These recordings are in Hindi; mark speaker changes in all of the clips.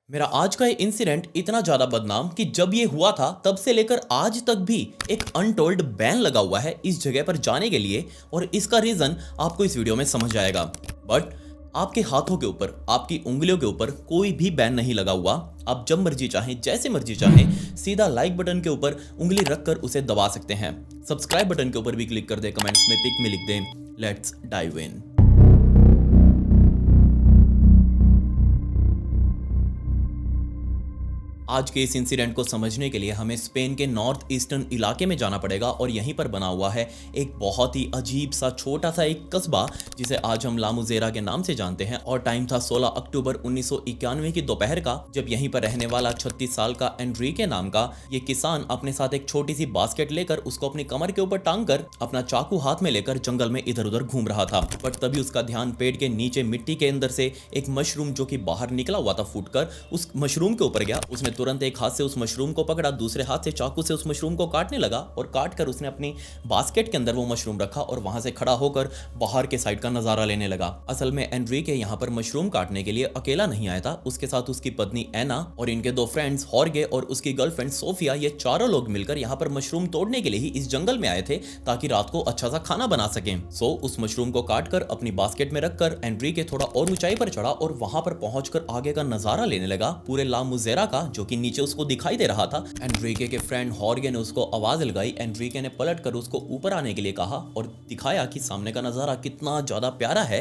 Speaker 1: मेरा आज का ये इंसिडेंट इतना ज़्यादा बदनाम कि जब ये हुआ था तब से लेकर आज तक भी एक अनटोल्ड बैन लगा हुआ है इस जगह पर जाने के लिए। और इसका रीज़न आपको इस वीडियो में समझ आएगा। बट आपके हाथों के ऊपर, आपकी उंगलियों के ऊपर कोई भी बैन नहीं लगा हुआ। आप जब मर्जी चाहें, जैसे मर्जी चाहें, सीधा लाइक बटन के ऊपर उंगली रखकर उसे दबा सकते हैं। सब्सक्राइब बटन के ऊपर भी क्लिक कर दें, कमेंट्स में पिक में लिख दें, लेट्स डाइव इन। आज के इस इंसिडेंट को समझने के लिए हमें स्पेन के नॉर्थ ईस्टर्न इलाके में जाना पड़ेगा और यहीं पर बना हुआ है एक बहुत ही अजीब सा छोटा सा एक कस्बा जिसे आज हम ला मुजेरा के नाम से जानते हैं। और टाइम था 16 अक्टूबर 1991 की दोपहर का, जब यहीं पर रहने वाला 36 साल का एनरिके नाम का ये किसान अपने साथ एक छोटी सी बास्केट लेकर उसको अपनी कमर के ऊपर टांग कर अपना चाकू हाथ में लेकर जंगल में इधर उधर घूम रहा था। बट तभी उसका ध्यान पेड़ के नीचे मिट्टी के अंदर से एक मशरूम जो कि बाहर निकला हुआ था फूटकर, उस मशरूम के ऊपर गया। उसने तुरंत एक हाथ से उस मशरूम को पकड़ा, दूसरे हाथ से चाकू से उस मशरूम को काटने लगा और काट कर उसने अपनी बास्केट के अंदर वो मशरूम रखा और वहां से खड़ा होकर बाहर के साइड का नजारा लेने लगा। असल में एनरिके यहाँ पर मशरूम काटने के लिए अकेला नहीं आया था, उसके साथ उसकी पत्नी एना और इनके दो फ्रेंड्स हॉर्गे और उसकी गर्लफ्रेंड सोफिया, ये चारों लोग मिलकर यहाँ पर मशरूम तोड़ने के लिए ही इस जंगल में आए थे ताकि रात को अच्छा सा खाना बना सकें। सो उस मशरूम को काटकर अपनी बास्केट में रखकर एनरिके थोड़ा और ऊंचाई पर चढ़ा और वहां पर पहुंचकर आगे का नजारा लेने लगा पूरे ला मुजेरा का, जो कि नीचे उसको दिखाई दे रहा था। एनरिके के फ्रेंड हॉर्गे ने उसको आवाज लगाई। एनरिके ने पलट कर उसको ऊपर आने के लिए कहा और दिखाया कि सामने का नजारा कितना ज्यादा प्यारा है।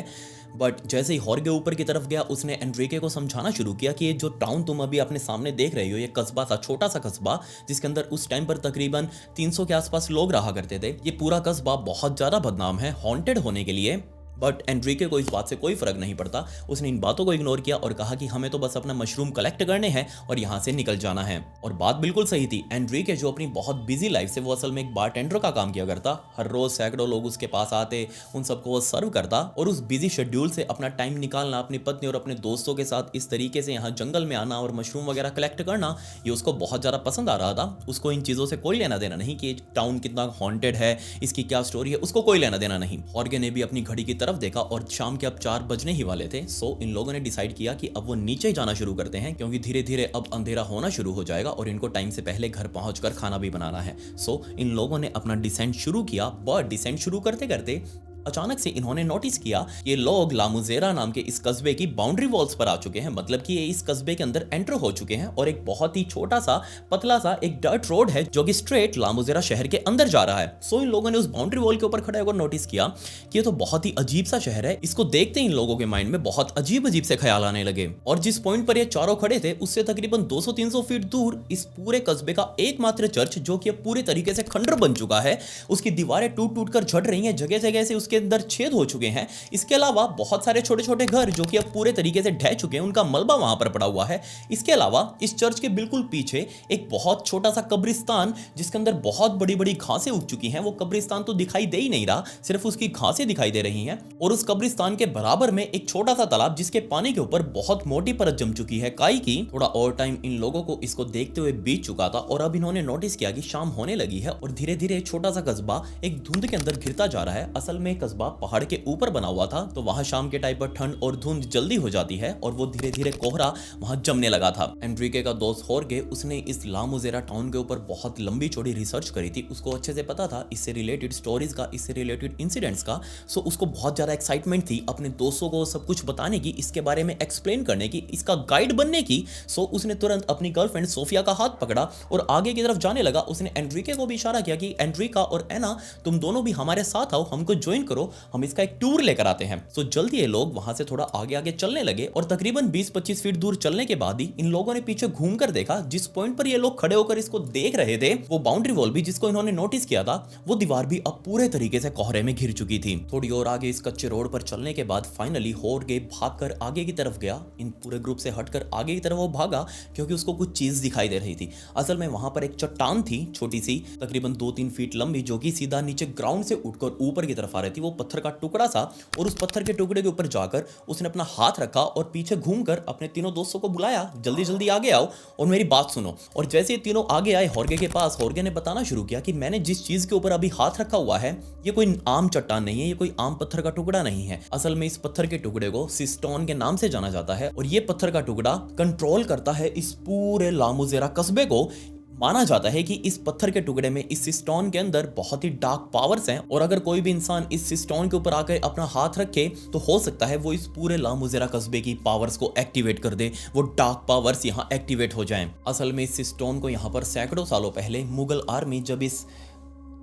Speaker 1: बट जैसे ही हॉर्गे ऊपर की तरफ गया, उसने एनरिके को समझाना शुरू किया कि ये जो टाउन तुम अभी अपने सामने देख रहे हो, ये कस्बा था, छोटा सा कस्बा जिसके अंदर उस टाइम पर तकरीबन 300 के आसपास लोग रहा करते थे। ये पूरा कस्बा बहुत ज्यादा बदनाम है हॉन्टेड होने के लिए। बट एनरिके को इस बात से कोई फर्क नहीं पड़ता। उसने इन बातों को इग्नोर किया और कहा कि हमें तो बस अपना मशरूम कलेक्ट करने हैं और यहाँ से निकल जाना है। और बात बिल्कुल सही थी। एनरिके जो अपनी बहुत बिजी लाइफ से, वो असल में एक बारटेंडर का काम किया करता। हर रोज सैकड़ों लोग उसके पास आते, उन सबको वो सर्व करता। और उस बिजी शेड्यूल से अपना टाइम निकालना, अपनी पत्नी और अपने दोस्तों के साथ इस तरीके से यहाँ जंगल में आना और मशरूम वगैरह कलेक्ट करना, ये उसको बहुत ज़्यादा पसंद आ रहा था। उसको इन चीज़ों से कोई लेना देना नहीं कि टाउन कितना हॉन्टेड है, इसकी क्या स्टोरी है, उसको कोई लेना देना नहीं। हॉर्गे ने भी अपनी घड़ी की तरफ देखा और शाम के अब 4 बजने ही वाले थे। सो इन लोगों ने डिसाइड किया कि अब वो नीचे जाना शुरू करते हैं, क्योंकि धीरे धीरे अब अंधेरा होना शुरू हो जाएगा और इनको टाइम से पहले घर पहुंचकर खाना भी बनाना है। सो इन लोगों ने अपना डिसेंट शुरू किया। बट डिसेंट शुरू करते करते अचानक से इन्होंने नोटिस किया ये लोग ला मुजेरा नाम के इस कस्बे की बाउंड्री वॉल्स पर आ चुके हैं। मतलब कि ये इस कस्बे के अंदर एंटर हो चुके हैं और एक बहुत ही छोटा सा पतला सा एक डर्ट रोड है जो कि स्ट्रेट ला मुजेरा शहर के अंदर जा रहा है। सो इन लोगों ने उस बाउंड्री वॉल के ऊपर खड़े होकर नोटिस किया कि ये तो बहुत ही अजीब सा शहर है। इसको देखते ही इन लोगों के माइंड में बहुत अजीब अजीब से ख्याल आने लगे। और जिस पॉइंट पर ये चारों खड़े थे, उससे तकरीबन 200-300 फीट दूर इस पूरे कस्बे का एकमात्र चर्च, जो कि पूरी तरीके से खंडर बन चुका है, उसकी दीवारें टूट टूट कर झड़ रही हैं, जगह जगह से उसके अंदर छेद हो चुके हैं। इसके अलावा बहुत सारे छोटे छोटे घर जो कि अब पूरे तरीके से ढह चुके हैं, उनका मलबा वहां पर पड़ा हुआ है। इसके अलावा इस चर्च के बिल्कुल पीछे एक बहुत छोटा सा कब्रिस्तान, जिसके अंदर बहुत बड़ी बड़ी घासें उग चुकी हैं। वो कब्रिस्तान तो दिखाई दे ही नहीं रहा, सिर्फ उसकी घासें दिखाई दे रही हैं। और उस कब्रिस्तान के बराबर में एक छोटा सा तालाब, जिसके पानी के ऊपर बहुत मोटी परत जम चुकी है काई की। थोड़ा और टाइम इन लोगों को इसको देखते हुए बीत चुका था और अब इन्होंने नोटिस किया कि शाम होने लगी है और धीरे धीरे छोटा सा कस्बा एक धुंध के अंदर घिरता जा रहा है। असल में कस्बा पहाड़ के ऊपर बना हुआ था, तो वहां शाम के टाइम पर ठंड और धुंध जल्दी हो जाती है और वो धीरे धीरे कोहरा वहां जमने लगा था। एनरिके का दोस्त हॉर्गे, उसने इस ला मुजेरा टाउन के ऊपर बहुत लंबी चौड़ी रिसर्च करी थी। उसको अच्छे से पता था इससे रिलेटेड स्टोरीज का, इससे रिलेटेड इंसिडेंट्स का। सो उसको बहुत ज्यादा एक्साइटमेंट थी अपने दोस्तों को सब कुछ बताने की, इसके बारे में एक्सप्लेन करने की, इसका गाइड बनने की। सो उसने तुरंत अपनी गर्लफ्रेंड सोफिया का हाथ पकड़ा और आगे की तरफ जाने लगा। उसने एनरिके को भी इशारा किया कि एनरिका और एना, तुम दोनों भी हमारे साथ आओ, हमको ज्वाइन करो, हम इसका एक टूर लेकर आते हैं। सो जल्दी ये लोग वहां से थोड़ा आगे आगे चलने लगे और तकरीबन 20-25 फीट दूर चलने के बाद ही इन लोगों ने पीछे घूमकर देखा। जिस पॉइंट पर ये लोग खड़े होकर इसको देख रहे थे, वो बाउंड्री वॉल भी जिसको इन्होंने नोटिस किया था, वो दीवार भी अब पूरे तरीके से कोहरे में घिर चुकी थी। थोड़ी और आगे इस कच्चे रोड पर चलने के बाद फाइनली हॉर्गे भागकर आगे की तरफ गया। इन पूरे ग्रुप से हटकर आगे की तरफ वो भागा क्योंकि उसको कुछ चीज दिखाई दे रही थी। असल में वहां पर एक चट्टान थी, छोटी सी, तकरीबन 2-3 फीट लंबी, जो कि सीधा नीचे ग्राउंड से उठकर ऊपर की तरफ आ रही थी वो पत्थर का टुकड़ा था और उस पत्थर के टुकड़े के ऊपर जाकर उसने अपना हाथ रखा और पीछे घूमकर अपने तीनों दोस्तों को बुलाया, जल्दी जल्दी आगे आओ और मेरी बात सुनो। और जैसे ये तीनों आगे आए हॉर्गे के पास, हॉर्गे ने बताना शुरू किया कि मैंने जिस चीज के ऊपर अभी हाथ रखा हुआ है ये कोई आम चट्टान नहीं है, ये कोई आम पत्थर का टुकड़ा नहीं है। असल में इस पत्थर के टुकड़े को सिस्टोन के नाम से जाना जाता है और ये पत्थर का टुकड़ा कंट्रोल करता है इस पूरे लामुजेरा कस्बे को। माना जाता है कि इस पत्थर के टुकड़े में, इस सिस्टोन के अंदर बहुत ही डार्क पावर्स हैं और अगर कोई भी इंसान इस सिस्टोन के ऊपर आकर अपना हाथ रखे तो हो सकता है वो इस पूरे लामुजेरा कस्बे की पावर्स को एक्टिवेट कर दे, वो डार्क पावर्स यहाँ एक्टिवेट हो जाएं। असल में इस सिस्टोन को यहाँ पर सैकड़ों सालों पहले मुगल आर्मी जब इस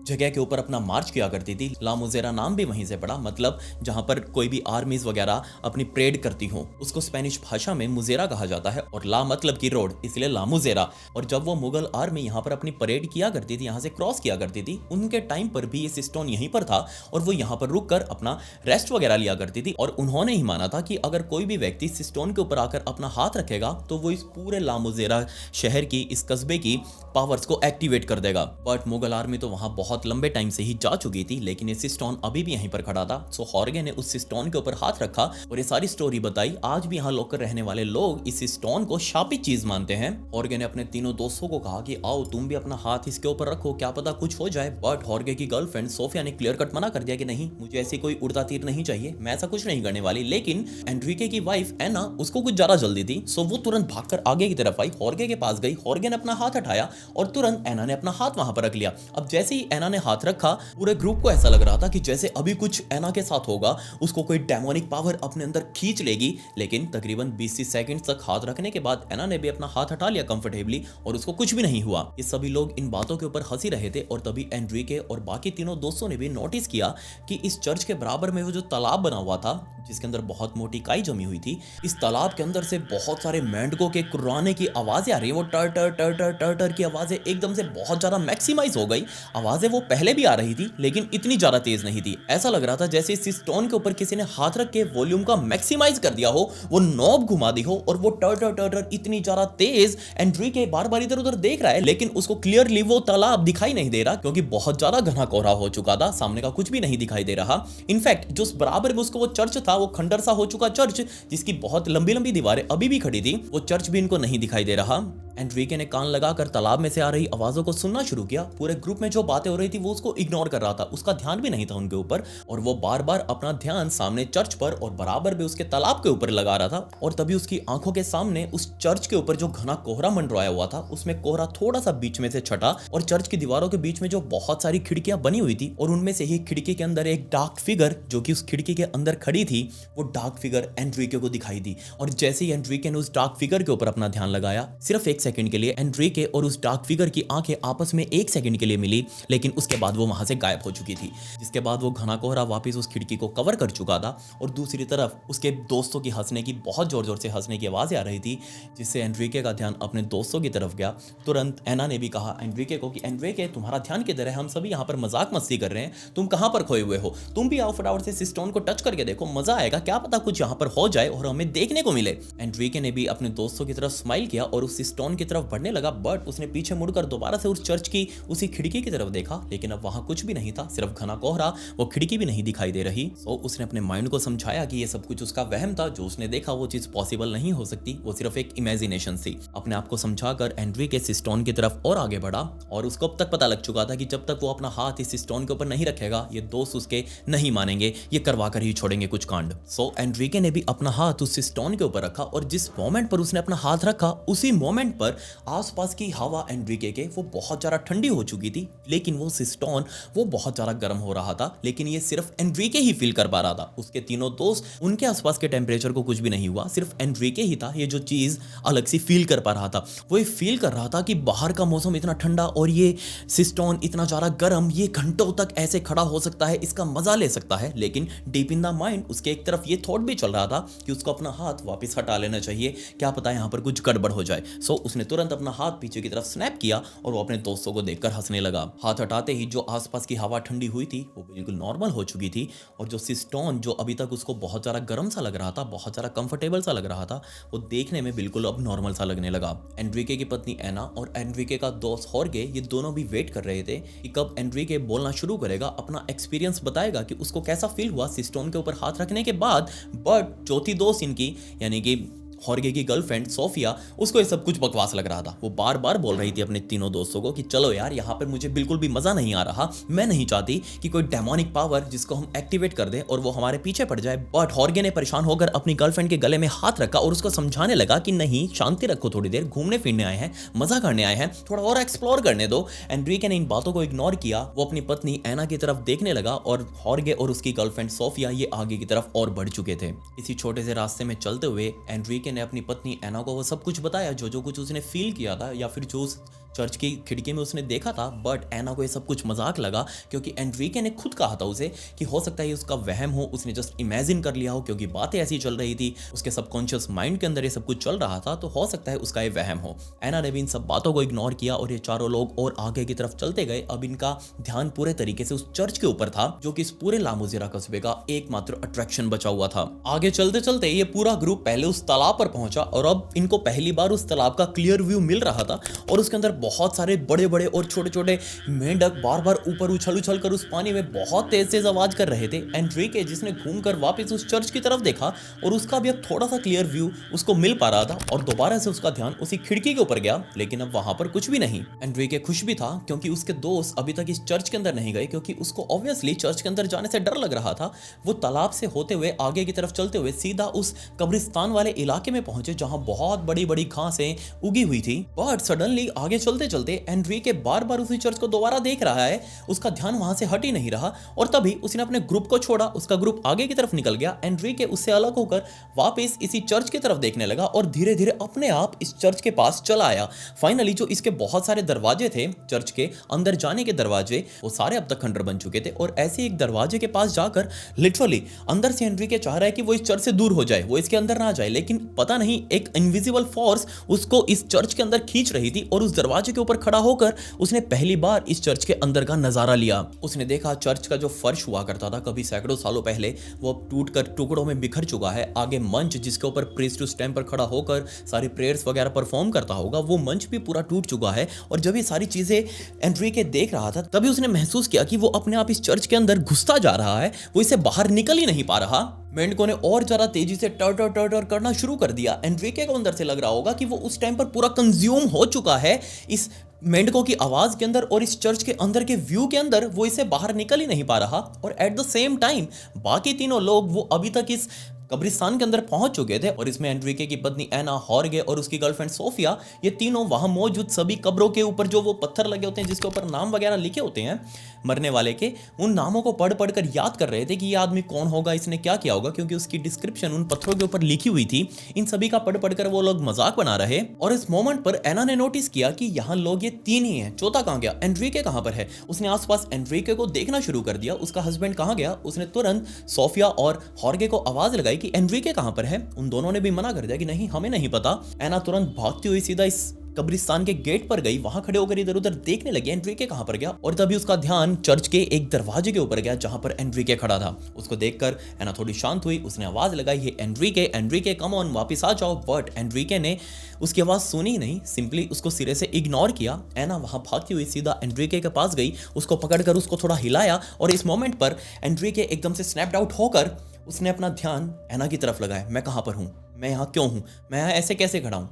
Speaker 1: जगह के ऊपर अपना मार्च किया करती थी, लामुजेरा नाम भी वहीं से पड़ा, मतलब जहां पर कोई भी आर्मीज वगैरह अपनी परेड करती हो उसको स्पेनिश भाषा में मुजेरा कहा जाता है और ला मतलब की रोड, इसलिए लामुजेरा। और जब वो मुगल आर्मी यहाँ पर अपनी परेड किया करती थी, यहाँ से क्रॉस किया करती थी, उनके टाइम पर भी ये सिस्टोन यहीं पर था और वो यहाँ पर रुक कर अपना रेस्ट वगैरह लिया करती थी। और उन्होंने ही माना था कि अगर कोई भी व्यक्ति सिस्टोन के ऊपर आकर अपना हाथ रखेगा तो वो इस पूरे लामुजेरा शहर की, इस कस्बे की पावर्स को एक्टिवेट कर देगा। बट मुगल आर्मी तो वहां बहुत लंबे टाइम से ही जा चुकी थी, लेकिन ये सिस्टोन अभी भी यहीं पर खड़ा था। सो हॉर्गे ने उस सिस्टोन के ऊपर हाथ रखा और ये सारी स्टोरी बताई। आज भी यहाँ लोकल रहने वाले लोग इस सिस्टोन को शापित चीज मानते हैं। हॉर्गे ने अपने तीनों दोस्तों को कहा कि आओ तुम भी अपना हाथ इसके ऊपर रखो, क्या पता कुछ हो जाए। बट हॉर्गे की गर्लफ्रेंड सोफिया ने क्लियर कट मना कर दिया कि नहीं, मुझे ऐसी कोई उड़ता तीर नहीं चाहिए, मैं ऐसा कुछ नहीं करने वाली। लेकिन एंड्रिके की वाइफ एना, उसको कुछ ज्यादा जल्दी थी, सो वो तुरंत भागकर आगे की तरफ आई, हॉर्गे के पास गई, हॉर्गे ने अपना हाथ हटाया और तुरंत एना ने अपना हाथ वहां पर रख लिया। अब जैसे ही एना ने हाथ रखा, पूरे ग्रुप को ऐसा लग रहा था कि जैसे अभी कुछ एना के साथ होगा, उसको कोई डेमोनिक पावर अपने अंदर खींच लेगी। लेकिन तकरीबन 20 सेकंड तक हाथ रखने के बाद एना ने भी अपना हाथ हटा लिया कंफर्टेबली और उसको कुछ भी नहीं हुआ। ये सभी लोग इन बातों के ऊपर हंसी रहे थे और तभी एंड्रिके और बाकी तीनों दोस्तों ने भी नोटिस किया कि इस चर्च के बराबर में वो जो तालाब बना हुआ था, जिसके अंदर बहुत मोटी काई जमी हुई थी, इस तालाब के अंदर से बहुत सारे मेंढकों के कुर्राने की आवाजें आ रही है। वो टर टर टर टर टर टर की आवाजें एकदम से बहुत ज्यादा मैक्सिमाइज हो गई। आवाजें वो पहले भी आ रही थी लेकिन इतनी ज्यादा तेज नहीं थी। ऐसा लग रहा था जैसे इस स्टोन के ऊपर किसी ने हाथ रख के वॉल्यूम का मैक्सिमाइज कर दिया हो, वो नॉब घुमा दी हो और वो टर टर टर टर इतनी ज्यादा तेज। एंड्रिके बार बार इधर उधर देख रहा है लेकिन उसको क्लियरली वो तालाब दिखाई नहीं दे रहा क्योंकि बहुत ज्यादा घना कोहरा हो चुका था, सामने का कुछ भी नहीं दिखाई दे रहा। इनफैक्ट जो बराबर में उसको वो चर्च था, वो खंडर सा हो चुका चर्च जिसकी बहुत लंबी लंबी दीवारें अभी भी खड़ी थी, वो चर्च भी इनको नहीं दिखाई दे रहा। एंड्रिके ने कान लगाकर तालाब में से आ रही आवाजों को सुनना शुरू किया। पूरे ग्रुप में जो बातें हो रही थी वो उसको इग्नोर कर रहा था, उसका ध्यान भी नहीं था उनके ऊपर और वो बार बार अपना ध्यान सामने चर्च पर और बराबर भी उसके तालाब के ऊपर लगा रहा था। और तभी उसकी आंखों के सामने उस चर्च के ऊपर जो घना कोहरा मंडराया हुआ था, उसमें कोहरा थोड़ा सा बीच में से छटा और चर्च की दीवारों के बीच में जो बहुत सारी खिड़कियां बनी हुई थी और उनमें से ही खिड़की के अंदर एक डार्क फिगर जो कि उस खिड़की के अंदर खड़ी थी, वो डार्क फिगर एंड्रिके को दिखाई दी। और जैसे ही एंड्रिके ने उस डार्क फिगर के ऊपर अपना ध्यान लगाया, सिर्फ एक सेकंड के लिए एंड्रिके और उस डार्क फिगर की आंखें आपस में एक सेकंड के लिए मिली, लेकिन उसके बाद वो वहां से गायब हो चुकी थी। जिसके बाद वो घना कोहरा वापस उस खिड़की को कवर कर चुका था और दूसरी तरफ उसके दोस्तों की हंसने की, बहुत जोर जोर से हंसने की आवाजें आ रही थी, जिससे एंड्रिके का ध्यान अपने दोस्तों की तरफ गया। तुरंत एना ने भी कहा एंड्रिके को कि एंड्रिके, तुम्हारा ध्यान किधर है, हम सभी यहाँ पर मजाक मस्ती कर रहे हैं, तुम कहाँ पर खोए हुए हो, तुम भी आओ फटाफट से सिस्टोन को टच करके देखो, मजा आएगा, क्या पता कुछ यहाँ पर हो जाए और हमें देखने को मिले। एंड्रिके ने भी अपने दोस्तों की तरफ स्माइल किया और उस सिस्टोन की तरफ बढ़ने लगा, बट उसने पीछे मुड़कर दोबारा से उस चर्च की उसी खिड़की की तरफ देखा, लेकिन अब वहां कुछ भी नहीं था, सिर्फ घना कोहरा, वो खिड़की भी नहीं दिखाई दे रही। तो उसने अपने माइंड को समझाया कि ये सब कुछ उसका वहम था, जो उसने देखा वो चीज पॉसिबल नहीं हो सकती, वो सिर्फ एक इमेजिनेशन थी। अपने आप को समझाकर एंड्रिके सिस्टोन की तरफ और आगे बढ़ा और उसको अब तक पता लग चुका था कि जब तक वो अपना हाथ इस सिस्टोन के ऊपर नहीं रखेगा, ये दोस्त उसके नहीं मानेंगे, ये करवा कर ही छोड़ेंगे कुछ कांड। सो एंड्रिके ने भी अपना हाथ उस सिस्टोन के ऊपर रखा और जिस मोमेंट पर उसने अपना हाथ रखा, उसी मोमेंट पर आसपास की हवा एंड्रिके के वो बहुत ज्यादा ठंडी हो चुकी थी, लेकिन वो सिस्टोन वो बहुत ज्यादा गर्म हो रहा था। लेकिन ये सिर्फ एंड्रिके ही फील कर पा रहा था, उसके तीनों दोस्त, उनके आसपास के टेम्परेचर को कुछ भी नहीं हुआ, सिर्फ एंड्रिके ही था ये जो चीज अलग सी फील कर पा रहा था। वो ये फील कर रहा था कि बाहर का मौसम इतना ठंडा और ये सिस्टोन इतना ज्यादा गर्म, ये घंटों तक ऐसे खड़ा हो सकता है, इसका मजा ले सकता है। लेकिन डीप इन द माइंड उसके एक तरफ ये थॉट भी चल रहा था कि उसको अपना हाथ वापस हटा लेना चाहिए, क्या पता यहाँ पर कुछ गड़बड़ हो जाए। सो उसने तुरंत अपना हाथ पीछे की तरफ स्नैप किया और वो अपने दोस्तों को देखकर हंसने लगा। हाथ हटाते ही जो आसपास की हवा ठंडी हुई थी वो बिल्कुल नॉर्मल हो चुकी थी और जो सिस्टोन जो अभी तक उसको बहुत ज़्यादा गर्म सा लग रहा था, बहुत ज़्यादा कंफर्टेबल सा लग रहा था, वो देखने में बिल्कुल अब नॉर्मल सा लगने लगा। एंड्रिके की पत्नी एना और एंड्रिके का दोस्त हॉर्गे ये दोनों भी वेट कर रहे थे कि कब एंड्रिके बोलना शुरू करेगा, अपना एक्सपीरियंस बताएगा कि उसको कैसा फील हुआ सिस्टोन के ऊपर हाथ रखने के बाद। बट चौथी दोस्त इनकी यानी कि हॉर्गे की गर्लफ्रेंड सोफिया, उसको ये सब कुछ बकवास लग रहा था। वो बार बार बोल रही थी अपने तीनों दोस्तों को कि चलो यार, यहाँ पर मुझे बिल्कुल भी मजा नहीं आ रहा, मैं नहीं चाहती कि कोई डेमोनिक पावर जिसको हम एक्टिवेट कर दें और वो हमारे पीछे पड़ जाए। बट हॉर्गे ने परेशान होकर अपनी गर्लफ्रेंड के गले में हाथ रखा और उसको समझाने लगा कि नहीं, शांति रखो, थोड़ी देर घूमने फिरने आए हैं, मजा करने आए हैं, थोड़ा और एक्सप्लोर करने दो। एंड्रिके ने इन बातों को इग्नोर किया। वो अपनी पत्नी एना की तरफ देखने लगा और हॉर्गे और उसकी गर्लफ्रेंड सोफिया ये आगे की तरफ और बढ़ चुके थे। इसी छोटे से रास्ते में चलते हुए एंड्रिके ने अपनी पत्नी एना को वो सब कुछ बताया जो कुछ उसने फील किया था या फिर जो उस चर्च की खिड़की में उसने देखा था। बट एना को ये सब कुछ मजाक लगा क्योंकि एंड्रिके ने खुद कहा था उसे कि हो सकता है ये उसका वहम हो, उसने जस्ट इमेजिन कर लिया हो क्योंकि बातें ऐसी चल रही थी, उसके सबकॉन्शियस माइंड के अंदर ये सब कुछ चल रहा था, तो हो सकता है उसका ये वहम हो। एना ने भी इन सब बातों को इग्नोर किया और ये चारों लोग और आगे की तरफ चलते गए। अब इनका ध्यान पूरे तरीके से उस चर्च के ऊपर था जो कि इस पूरे लामुजेरा कस्बे का एकमात्र अट्रैक्शन बचा हुआ था। आगे चलते चलते ये पूरा ग्रुप पहले उस तालाब पर पहुंचा और अब इनको पहली बार उस तालाब का क्लियर व्यू मिल रहा था और उसके अंदर बहुत सारे बड़े बड़े और छोटे छोटे मेंढक बार बार ऊपर उछल उछल कर उस पानी में बहुत तेज तेज आवाज कर रहे थे। एंड्रिके जिसने घूमकर वापस उस चर्च की तरफ देखा और उसका भी अब थोड़ा सा क्लियर व्यू उसको मिल पा रहा था और दोबारा से उसका ध्यान उसी खिड़की के ऊपर गया, लेकिन अब वहां पर कुछ भी नहीं। एंड्रिके खुश भी था क्योंकि उसके दोस्त अभी तक इस चर्च के अंदर नहीं गए क्योंकि उसको ऑब्वियसली चर्च के अंदर जाने से डर लग रहा था। वो तालाब से होते हुए आगे की तरफ चलते हुए सीधा उस कब्रिस्तान वाले इलाके में पहुंचे जहां बहुत बड़ी बड़ी घासें उगी हुई थी। बट सडनली आगे चलते चलते एंड्रिके बार बार उसी चर्च को दोबारा देख रहा है, उसका ध्यान वहां से हट ही नहीं रहा और तभी उसने अपने ग्रुप को छोड़ा, उसका ग्रुप आगे की तरफ निकल गया। एंड्रिके उससे अलग होकर वापस इसी चर्च की तरफ देखने लगा और धीरे धीरे अपने आप इस चर्च के पास चला आया। फाइनली जो इसके बहुत सारे दरवाजे थे, चर्च के अंदर जाने के दरवाजे, वो सारे अब तक खंडर बन चुके थे और ऐसे एक दरवाजे के पास जाकर लिटरली अंदर से एंड्रिके चाह रहा है कि वो इस चर्च से दूर हो जाए, वो इसके अंदर ना जाए, लेकिन पता नहीं एक इनविजिबल फोर्स उसको इस चर्च के अंदर खींच रही थी और उस दरवाजे के ऊपर खड़ा होकर उसने पहली बार इस चर्च के अंदर का नजारा लिया। उसने देखा चर्च का जो फर्श हुआ करता था कभी सैकड़ों सालों पहले, वो अब टूटकर टुकड़ों में बिखर चुका है। आगे मंच जिसके ऊपर प्रीस्ट उस टाइम पर खड़ा होकर सारी प्रेयर्स वगैरह परफॉर्म करता होगा, वो मंच भी पूरा टूट चुका है। और जब ये सारी चीजें एंड्रिके देख रहा था तभी उसने महसूस किया कि वो अपने आप इस चर्च के अंदर घुसता जा रहा है, वो इसे बाहर निकल ही नहीं पा रहा। मेंढकों ने और ज्यादा तेजी से टर टर टर टर करना शुरू कर दिया। एंड्रिके को अंदर से लग रहा होगा कि वो उस टाइम पर पूरा कंज्यूम हो चुका है इस मेंढकों की आवाज के अंदर और इस चर्च के अंदर के व्यू के अंदर, वो इसे बाहर निकल ही नहीं पा रहा। और एट द सेम टाइम बाकी तीनों लोग वो अभी तक इस कब्रिस्तान के अंदर पहुंच चुके थे और इसमें एंड्रिके की पत्नी एना, हॉर्गे और उसकी गर्लफ्रेंड सोफिया, ये तीनों वहां मौजूद सभी कब्रों के ऊपर जो वो पत्थर लगे होते हैं जिसके ऊपर नाम वगैरह लिखे होते हैं मरने वाले के, उन नामों को पढ़ पढ़ कर याद कर रहे थे कि ये आदमी कौन होगा, इसने क्या किया होगा, क्योंकि उसकी डिस्क्रिप्शन उन पत्थरों के ऊपर लिखी हुई थी। इन सभी का पढ़ पढ़ कर वो लोग मजाक बना रहे और इस मोमेंट पर एना ने नोटिस किया कि यहाँ लोग ये तीन ही हैं, चौथा कहाँ गया, एंड्रिके कहाँ पर है। उसने आसपास एंड्रिके को देखना शुरू कर दिया, उसका हस्बैंड कहाँ गया। उसने तुरंत सोफिया और हॉर्गे को आवाज लगाई कि एंड्रिके कहाँ पर है। उन दोनों ने भी मना कर दिया कि नहीं, हमें नहीं पता। एना तुरंत भागती हुई सीधा इस कब्रिस्तान के गेट पर गई, वहां खड़े होकर इधर उधर देखने लगी एंड्रिके कहां पर गया। और तभी उसका ध्यान चर्च के एक दरवाजे के ऊपर गया जहां पर एंड्रिके खड़ा था। उसको देखकर एना थोड़ी शांत हुई, उसने आवाज लगाई, ये एंड्रिके, एंड्रिके कम ऑन, वापस आ जाओ। बट एंड्रिके ने उसकी आवाज सुनी नहीं, सिंपली उसको सिरे से इग्नोर किया। एना वहां भागती हुई सीधा एंड्रिके के पास गई, उसको पकड़कर उसको थोड़ा हिलाया और इस मोमेंट पर एंड्रिके एकदम से स्नैप्ड आउट होकर उसने अपना ध्यान एना की तरफ लगाया। मैं कहां पर हूं, मैं यहाँ क्यों हूं, मैं यहाँ ऐसे कैसे खड़ा हूं।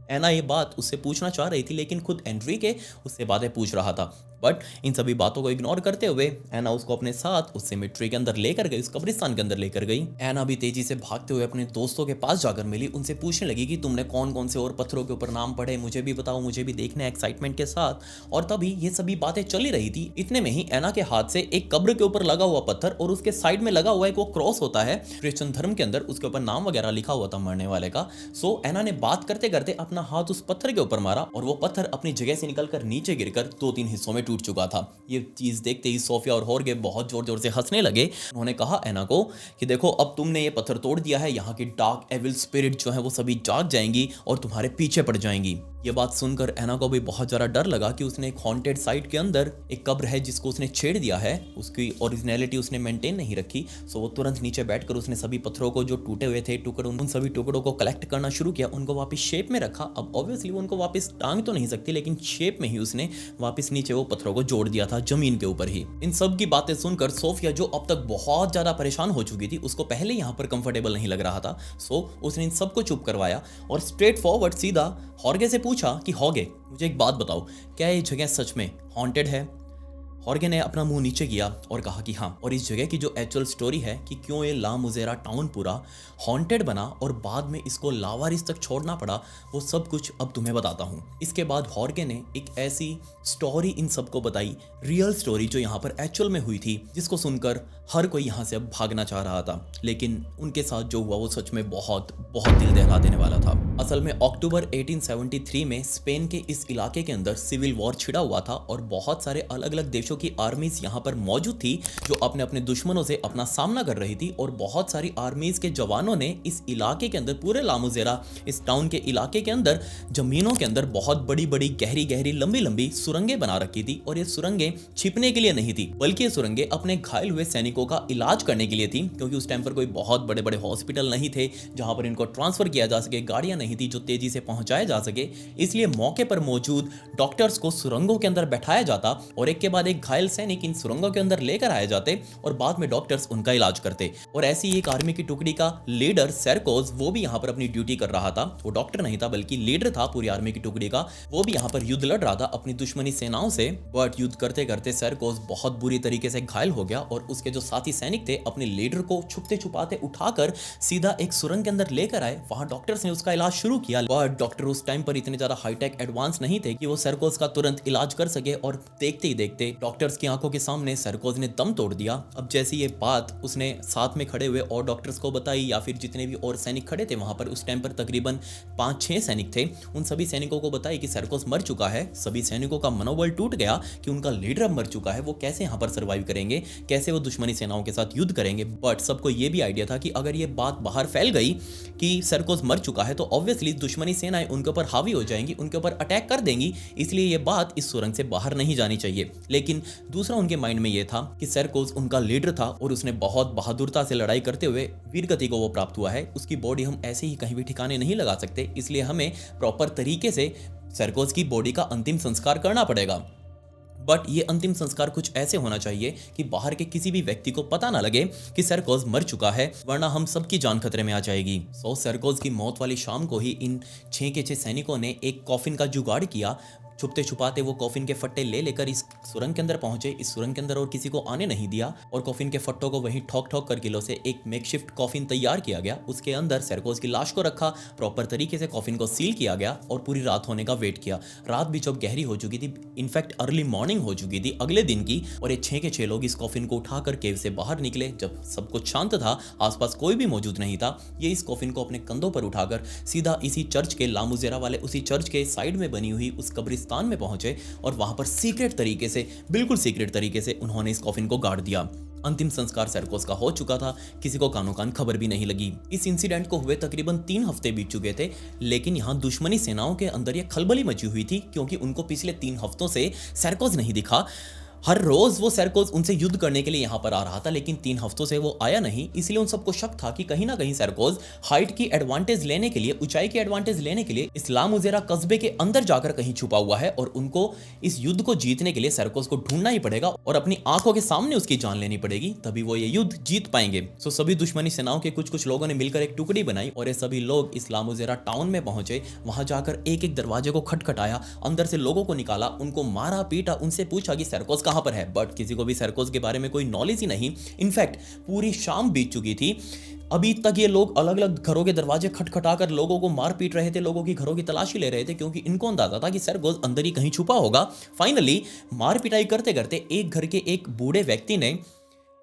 Speaker 1: एना ये बात उससे पूछना चाह रही थी लेकिन खुद एंड्रिके उससे बातें पूछ रहा था। बट इन सभी बातों को इग्नोर करते हुए एना उसको अपने साथ उस सेमेट्री के अंदर लेकर गई, उस कब्रिस्तान के अंदर लेकर गई। एना भी तेजी से भागते हुए अपने दोस्तों के पास जाकर मिली, उनसे पूछने लगी कि तुमने कौन कौन से और पत्थरों के ऊपर नाम पढ़े, मुझे भी बताओ, मुझे भी देखने एक्साइटमेंट के साथ। और तभी ये सभी बातें चली रही थी, इतने में ही एना के हाथ से एक कब्र के ऊपर लगा हुआ पत्थर और उसके साइड में लगा हुआ एक वो क्रॉस होता है क्रिश्चियन धर्म के अंदर, उसके ऊपर नाम वगैरह लिखा हुआ था मरने वाले का। सो एना ने बात करते करते अपना हाथ उस पत्थर के ऊपर मारा और वो पत्थर अपनी जगह से निकलकर नीचे गिरकर 2-3 हिस्सों में टूट चुका था। ये चीज देखते ही सोफिया और हॉर्गे बहुत जोर जोर से हंसने लगे। उन्होंने कहा एना को कि देखो, अब तुमने ये पत्थर तोड़ दिया है, यहाँ की डार्क एविल स्पिरिट जो है वो सभी जाग जाएंगी और तुम्हारे पीछे पड़ जाएंगी। ये बात सुनकर एना को भी बहुत ज़्यादा डर लगा कि उसने एक हॉन्टेड साइट के अंदर एक कब्र है जिसको उसने छेड़ दिया है, उसकी ओरिजिनलिटी उसने मेंटेन नहीं रखी। सो वो तुरंत नीचे बैठकर उसने सभी पत्थरों को जो टूटे हुए थे टुकड़ों, उन सभी टुकड़ों को कलेक्ट करना शुरू किया, उनको वापस शेप में रखा। अब ऑब्वियसली वो उनको वापस टांग तो नहीं सकती, लेकिन शेप में ही उसने वापस नीचे वो पत्थरों को जोड़ दिया था जमीन के ऊपर ही। इन सब की बातें सुनकर सोफिया, जो अब तक बहुत ज़्यादा परेशान हो चुकी थी, उसको पहले यहाँ पर कंफर्टेबल नहीं लग रहा था। सो उसने इन सबको चुप करवाया और स्ट्रेट फॉरवर्ड सीधा हॉर्गे से पूछा कि हॉर्गे, मुझे एक बात बताओ, क्या ये जगह सच में हॉन्टेड है? हॉर्गे ने अपना मुंह नीचे किया और कहा कि हाँ, और इस जगह की जो एक्चुअल स्टोरी है कि क्यों ये ला मुजेरा टाउन पूरा हॉन्टेड बना और बाद में इसको लावारिस तक छोड़ना पड़ा, वो सब कुछ अब तुम्हें बताता हूँ। इसके बाद हॉर्गे ने एक ऐसी स्टोरी इन सबको बताई, रियल स्टोरी जो यहाँ पर एक्चुअल में हुई थी, जिसको सुनकर हर कोई यहाँ से अब भागना चाह रहा था। लेकिन उनके साथ जो हुआ वो सच में बहुत बहुत दिल दहला देने वाला था। असल में अक्टूबर 1873 में स्पेन के इस इलाके के अंदर सिविल वॉर छिड़ा हुआ था और बहुत सारे अलग अलग देशों की आर्मीज यहाँ पर मौजूद थी जो अपने अपने दुश्मनों से अपना सामना कर रही थी। और बहुत सारी आर्मीज के जवानों ने इस इलाके के अंदर, पूरे लामुजेरा इस टाउन के इलाके के अंदर, जमीनों के अंदर बहुत बड़ी बड़ी गहरी गहरी लंबी लंबी सुरंगें बना रखी थी। और ये सुरंगें छिपने के लिए नहीं थी, बल्कि ये सुरंगें अपने घायल हुए सैनिकों का इलाज करने के लिए थी, क्योंकि उस टाइम पर कोई बहुत बड़े बड़े हॉस्पिटल नहीं थे जहां पर इनको ट्रांसफर किया जा सके, गाड़ियां नहीं थी जो तेजी से पहुंचाया जा सके। इसलिए मौके पर मौजूद डॉक्टर्स को सुरंगों के अंदर बैठाया जाता और एक के बाद एक घायल सैनिक इन सुरंगों के अंदर लेकर आए जाते और बाद में डॉक्टर्स उनका इलाज करते। और ऐसी एक आर्मी की टुकड़ी का लीडर सेरकोज, वो भी यहाँ पर अपनी ड्यूटी कर रहा था। वो डॉक्टर नहीं था बल्कि लीडर था पूरी आर्मी की टुकड़ी का। वो भी यहाँ पर युद्ध लड़ रहा था अपनी दुश्मनी सेनाओं से। बट युद्ध करते करते सेरकोज बहुत बुरी तरीके से घायल हो गया और उसके जो साथी सैनिक थे अपने लीडर को छुपते छुपाते उठाकर सीधा एक सुरंग के अंदर लेकर आए। वहां डॉक्टर्स ने उसका इलाज शुरू किया। बट डॉक्टर उस टाइम पर इतने ज्यादा हाईटेक एडवांस नहीं थे कि वो सेरकोज का तुरंत इलाज कर सके। और देखते ही देखते डॉक्टर्स की आंखों के सामने सेरकोज ने दम तोड़ दिया। अब जैसी ये बात उसने साथ में खड़े हुए और डॉक्टर्स को बताई, या फिर जितने भी और सैनिक खड़े थे वहां पर, उस टाइम पर तकरीबन 5-6 सैनिक थे, उन सभी सैनिकों को बताई कि सेरकोज मर चुका है। सभी सैनिकों का मनोबल टूट गया कि उनका लीडर अब मर चुका है, वो कैसे यहाँ पर सर्वाइव करेंगे, कैसे वो दुश्मनी सेनाओं के साथ युद्ध करेंगे। बट सबको ये भी आइडिया था कि अगर ये बात बाहर फैल गई कि सेरकोज मर चुका है तो ऑब्वियसली दुश्मनी सेनाएं उनके ऊपर हावी हो जाएंगी, उनके ऊपर अटैक कर देंगी। इसलिए ये बात इस सुरंग से बाहर नहीं जानी चाहिए। लेकिन दूसरा उनके माइंड में यह था कि सेरकोज उनका लीडर था और उसने बहुत बहादुरता से लड़ाई करते हुए वीरगति को वो प्राप्त हुआ है। उसकी बॉडी हम ऐसे ही कहीं भी ठिकाने नहीं लगा सकते, इसलिए हमें प्रॉपर तरीके से सेरकोज की बॉडी का अंतिम संस्कार करना पड़ेगा। बट ये अंतिम संस्कार कुछ ऐसे होना चाहिए कि बाहर के किसी भी व्यक्ति को पता ना लगे कि सेरकोज मर चुका है, वरना हम सबकी जान खतरे में आ जाएगी। सो सेरकोज की मौत वाली शाम को ही इन 6 के 6 सैनिकों ने एक कॉफिन का जुगाड़ किया। छुपते छुपाते वो कॉफिन के फट्टे ले लेकर इस सुरंग के अंदर पहुंचे। इस सुरंग के अंदर और किसी को आने नहीं दिया और कॉफिन के फट्टों को वहीं ठोक ठोक कर किलो से एक मेकशिफ्ट कॉफिन तैयार किया गया। उसके अंदर सेरकोज की लाश को रखा, प्रॉपर तरीके से कॉफिन को सील किया गया और पूरी रात होने का वेट किया। रात भी जब गहरी हो चुकी थी, इनफैक्ट अर्ली मॉर्निंग हो चुकी थी अगले दिन की, और ये 6 के 6 लोग इस कॉफिन को उठाकर केव से बाहर निकले। जब सब कुछ शांत था, आसपास कोई भी मौजूद नहीं था, ये इस कॉफिन को अपने कंधों पर उठाकर सीधा इसी चर्च के, लामुजेरा वाले उसी चर्च के साइड में बनी हुई उस कब्रिस्तान में पहुंचे और वहां पर सीक्रेट तरीके से, बिल्कुल सीक्रेट तरीके से उन्होंने इस कॉफिन को गाड़ दिया। अंतिम संस्कार सेरकोज का हो चुका था, किसी को कानो कान खबर भी नहीं लगी। इस इंसिडेंट को हुए तकरीबन 3 हफ्ते बीत चुके थे, लेकिन यहाँ दुश्मनी सेनाओं के अंदर यह खलबली मची हुई थी क्योंकि उनको पिछले 3 हफ्तों से सेरकोज नहीं दिखा। हर रोज वो सेरकोज उनसे युद्ध करने के लिए यहाँ पर आ रहा था, लेकिन 3 हफ्तों से वो आया नहीं। इसलिए उन सबको शक था कि कहीं ना कहीं सेरकोज हाइट की एडवांटेज लेने के लिए, ऊंचाई की एडवांटेज लेने के लिए इस लामुजेरा कस्बे के अंदर जाकर कहीं छुपा हुआ है और उनको इस युद्ध को जीतने के लिए सेरकोज को ढूंढना ही पड़ेगा और अपनी आंखों के सामने उसकी जान लेनी पड़ेगी, तभी वो ये युद्ध जीत पाएंगे। सो सभी दुश्मनी सेनाओं के कुछ लोगों ने मिलकर एक टुकड़ी बनाई और ये सभी लोग इस लामुजेरा टाउन में पहुंचे। वहां जाकर एक एक दरवाजे को खटखटाया, अंदर से लोगों को निकाला, उनको मारा पीटा, उनसे पूछा कि सेरकोज कहां पर है। बट किसी को भी सेरकोज के बारे में कोई नॉलेज ही नहीं। इनफैक्ट पूरी शाम बीत चुकी थी, अभी तक ये लोग अलग अलग घरों के दरवाजे खटखटाकर लोगों को मार पीट रहे थे, लोगों की घरों की तलाशी ले रहे थे, क्योंकि इनको अंदाजा था कि सेरकोज अंदर ही कहीं छुपा होगा। फाइनली मार पिटाई करते करते एक घर के एक बूढ़े व्यक्ति ने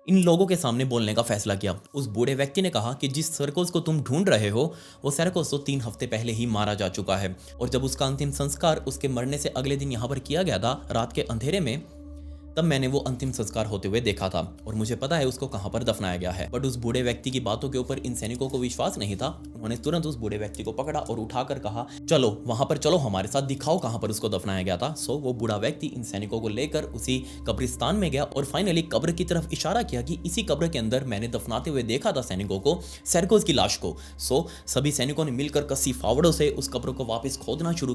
Speaker 1: इन लोगों के सामने बोलने का फैसला किया। उस बूढ़े व्यक्ति ने कहा कि जिस सेरकोज को तुम ढूंढ रहे हो वो सेरकोज तो 3 हफ्ते पहले ही मारा जा चुका है। और जब उसका अंतिम संस्कार उसके मरने से अगले दिन यहाँ पर किया गया था, रात के अंधेरे में तब मैंने वो अंतिम संस्कार होते हुए देखा था और मुझे पता है उसको कहां पर दफनाया गया है। बट उस बूढ़े व्यक्ति की बातों के ऊपर इन सैनिकों को विश्वास नहीं था। उन्होंने तुरंत उस बूढ़े व्यक्ति को पकड़ा और उठाकर कहा, चलो वहां पर चलो, हमारे साथ दिखाओ कहां पर उसको दफनाया गया था। सो वो बूढ़ा व्यक्ति इन सैनिकों को लेकर उसी कब्रिस्तान में गया और फाइनली कब्र की तरफ इशारा किया कि इसी कब्र के अंदर मैंने दफनाते हुए देखा था सैनिकों को, सेरकोज की लाश को। सो सभी सैनिकों ने मिलकर कसी फावड़ों से उस कब्र को वापस खोदना शुरू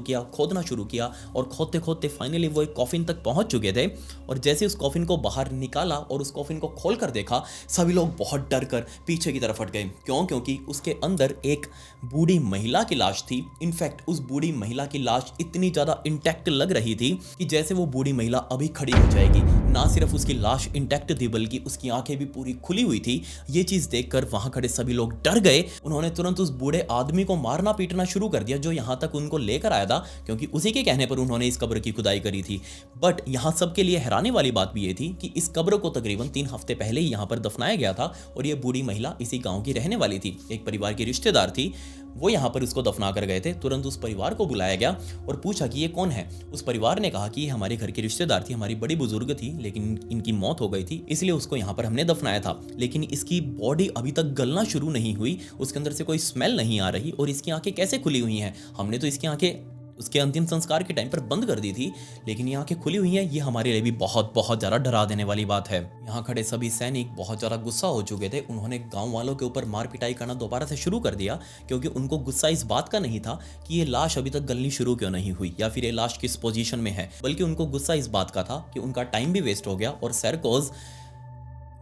Speaker 1: किया और खोदते खोदते फाइनली वो एक कॉफिन तक पहुंच चुके थे। और जैसे उस कॉफिन को बाहर निकाला और उस कॉफिन को खोलकर देखा, सभी लोग बहुत डर कर पीछे की तरफ हट गए। क्यों? क्योंकि उसके अंदर एक बूढ़ी महिला की लाश थी। इनफैक्ट उस बूढ़ी महिला की लाश इतनी ज्यादा इंटैक्ट लग रही थी कि जैसे वो बूढ़ी महिला अभी खड़ी हो जाएगी। ना सिर्फ उसकी लाश इंटैक्ट थी बल्कि उसकी आंखें भी पूरी खुली हुई थी। ये चीज देखकर वहां खड़े सभी लोग डर गए। उन्होंने तुरंत उस बूढ़े आदमी को मारना पीटना शुरू कर दिया जो यहां तक उनको लेकर आया था, क्योंकि उसी के कहने पर उन्होंने इस कब्र की खुदाई करी थी। बट यहां सबके लिए हैरानी वाली बात भी ये थी कि इस कब्र को तकरीबन 3 हफ्ते पहले ही यहां पर दफनाया गया था और ये बूढ़ी महिला इसी गांव की रहने वाली थी, एक परिवार की रिश्तेदार थी। वो यहाँ पर उसको दफना कर गए थे। तुरंत उस परिवार को बुलाया गया और पूछा कि ये कौन है। उस परिवार ने कहा कि ये हमारे घर की रिश्तेदार थी, हमारी बड़ी बुजुर्ग थी, लेकिन इनकी मौत हो गई थी, इसलिए उसको यहाँ पर हमने दफनाया था। लेकिन इसकी बॉडी अभी तक गलना शुरू नहीं हुई, उसके अंदर से कोई स्मेल नहीं आ रही और इसकी आंखें कैसे खुली हुई हैं? हमने तो इसकी आंखें उसके अंतिम संस्कार के टाइम पर बंद कर दी थी, लेकिन ये आंखें खुली हुई हैं। ये हमारे लिए भी बहुत बहुत ज़्यादा डरा देने वाली बात है। यहाँ खड़े सभी सैनिक बहुत ज़्यादा गुस्सा हो चुके थे। उन्होंने गांव वालों के ऊपर मार पिटाई करना दोबारा से शुरू कर दिया, क्योंकि उनको गुस्सा इस बात का नहीं था कि ये लाश अभी तक गलनी शुरू क्यों नहीं हुई या फिर ये लाश किस पोजीशन में है, बल्कि उनको गुस्सा इस बात का था कि उनका टाइम भी वेस्ट हो गया और सेरकोज